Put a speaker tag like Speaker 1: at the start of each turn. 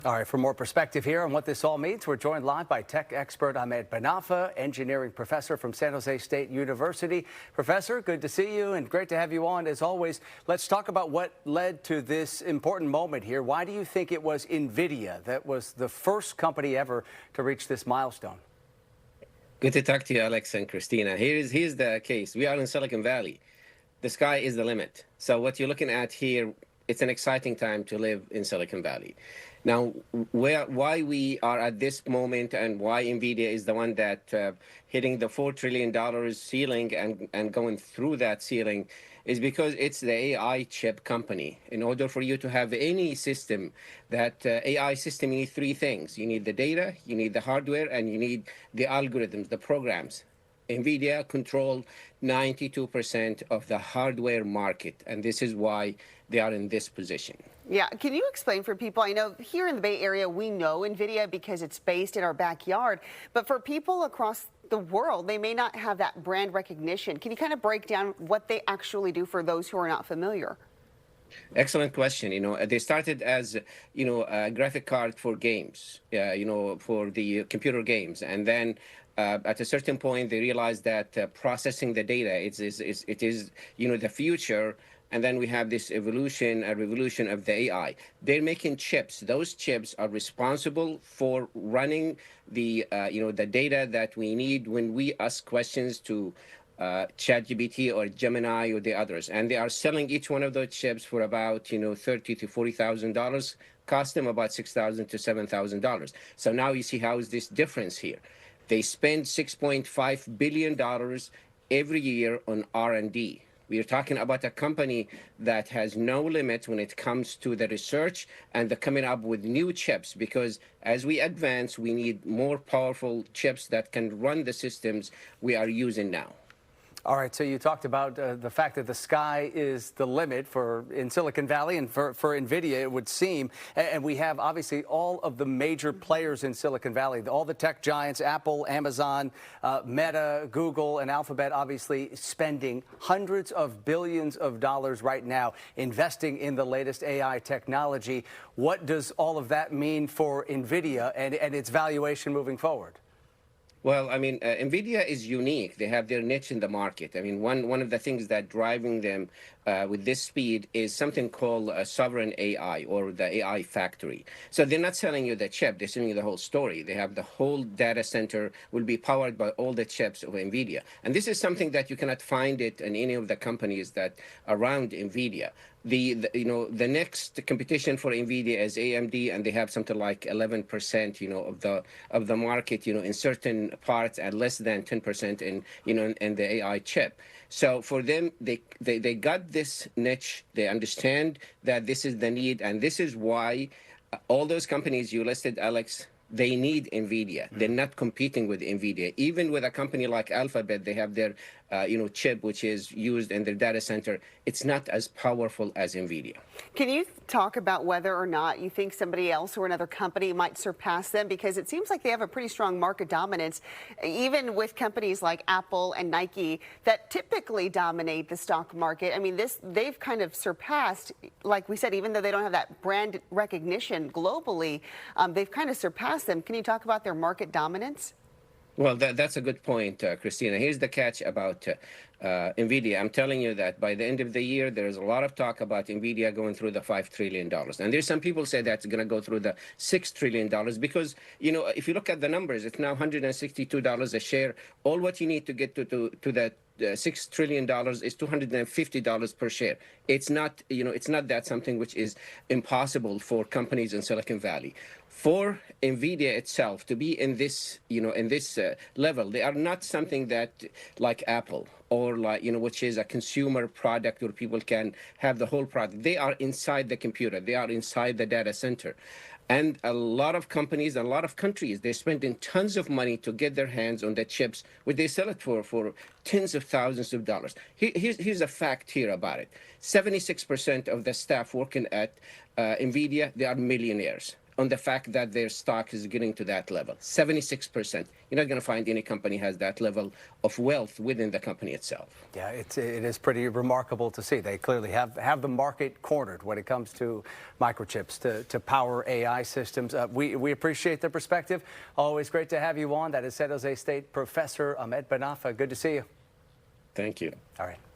Speaker 1: All right, for more perspective here on what this all means, we're joined live by tech expert Ahmed Banafa, engineering professor from San Jose State University. Professor, good to see you and great to have you on. As always, let's talk about what led to this important moment here. Why do you think it was NVIDIA that was the first company ever to reach this milestone?
Speaker 2: Good to talk to you, Alex and Christina. Here's the case. We are in Silicon Valley. The sky is the limit. So what you're looking at here, it's an exciting time to live in Silicon Valley. Now, why we are at this moment and why NVIDIA is the one that hitting the $4 trillion ceiling and going through that ceiling is because it's the AI chip company. In order for you to have any system, that AI system, you need three things. You need the data, you need the hardware, and you need the algorithms, the programs. NVIDIA control 92% of the hardware market, and this is why they are in this position.
Speaker 3: Yeah, can you explain for people? I know here in the Bay Area, we know NVIDIA because it's based in our backyard, but for people across the world, they may not have that brand recognition. Can you kind of break down what they actually do for those who are not familiar?
Speaker 2: Excellent question. They started as, a graphic card for games, for the computer games. And then at a certain point, they realized that processing the data, it is, the future. And then we have this a revolution of the AI. They're making chips. Those chips are responsible for running the, the data that we need when we ask questions to ChatGPT or Gemini or the others, and they are selling each one of those chips for about $30,000 to $40,000, cost them about $6,000 to $7,000. So now you see how is this difference here. They spend $6.5 billion every year on R&D. We are talking about a company that has no limit when it comes to the research and the coming up with new chips, because as we advance, we need more powerful chips that can run the systems we are using now.
Speaker 1: All right, so you talked about the fact that the sky is the limit in Silicon Valley and for NVIDIA, it would seem. And we have, obviously, all of the major players in Silicon Valley, all the tech giants, Apple, Amazon, Meta, Google, and Alphabet, obviously spending hundreds of billions of dollars right now investing in the latest AI technology. What does all of that mean for NVIDIA and its valuation moving forward?
Speaker 2: Well, I mean, NVIDIA is unique. They have their niche in the market. I mean, one of the things that driving them with this speed is something called sovereign AI, or the AI factory. So they're not selling you the chip, they're selling you the whole story. They have the whole data center will be powered by all the chips of NVIDIA. And this is something that you cannot find it in any of the companies that around NVIDIA. The next competition for NVIDIA is AMD, and they have something like 11%, of the market, in certain parts, and less than 10% in the AI chip. So for them, they got this niche. They understand that this is the need, and this is why all those companies you listed, Alex, they need NVIDIA. They're not competing with NVIDIA. Even with a company like Alphabet, they have their, chip, which is used in their data center. It's not as powerful as NVIDIA.
Speaker 3: Can you talk about whether or not you think somebody else or another company might surpass them? Because it seems like they have a pretty strong market dominance, even with companies like Apple and Nike that typically dominate the stock market. I mean, they've kind of surpassed, like we said, even though they don't have that brand recognition globally, they've kind of surpassed them. Can you talk about their market dominance?
Speaker 2: Well, that's a good point, Christina. Here's the catch about NVIDIA. I'm telling you that by the end of the year, there's a lot of talk about NVIDIA going through the $5 trillion. And there's some people say that's going to go through the $6 trillion because, if you look at the numbers, it's now $162 a share. All what you need to get to that $6 trillion is $250 per share. It's not, it's not that something which is impossible for companies in Silicon Valley. For NVIDIA itself to be in this, level, they are not something that like Apple or like, which is a consumer product where people can have the whole product. They are inside the computer. They are inside the data center. And a lot of companies and a lot of countries, they're spending tons of money to get their hands on the chips, which they sell it for tens of thousands of dollars. Here's a fact here about it. 76% of the staff working at NVIDIA, they are millionaires. on the fact that their stock is getting to that level. 76%. You're not going to find any company has that level of wealth within the company itself.
Speaker 1: Yeah, it is pretty remarkable to see. They clearly have the market cornered when it comes to microchips to power AI systems. We appreciate the perspective. Always great to have you on. That is San Jose State Professor Ahmed Banafa. Good to see you.
Speaker 2: Thank you.
Speaker 1: All right.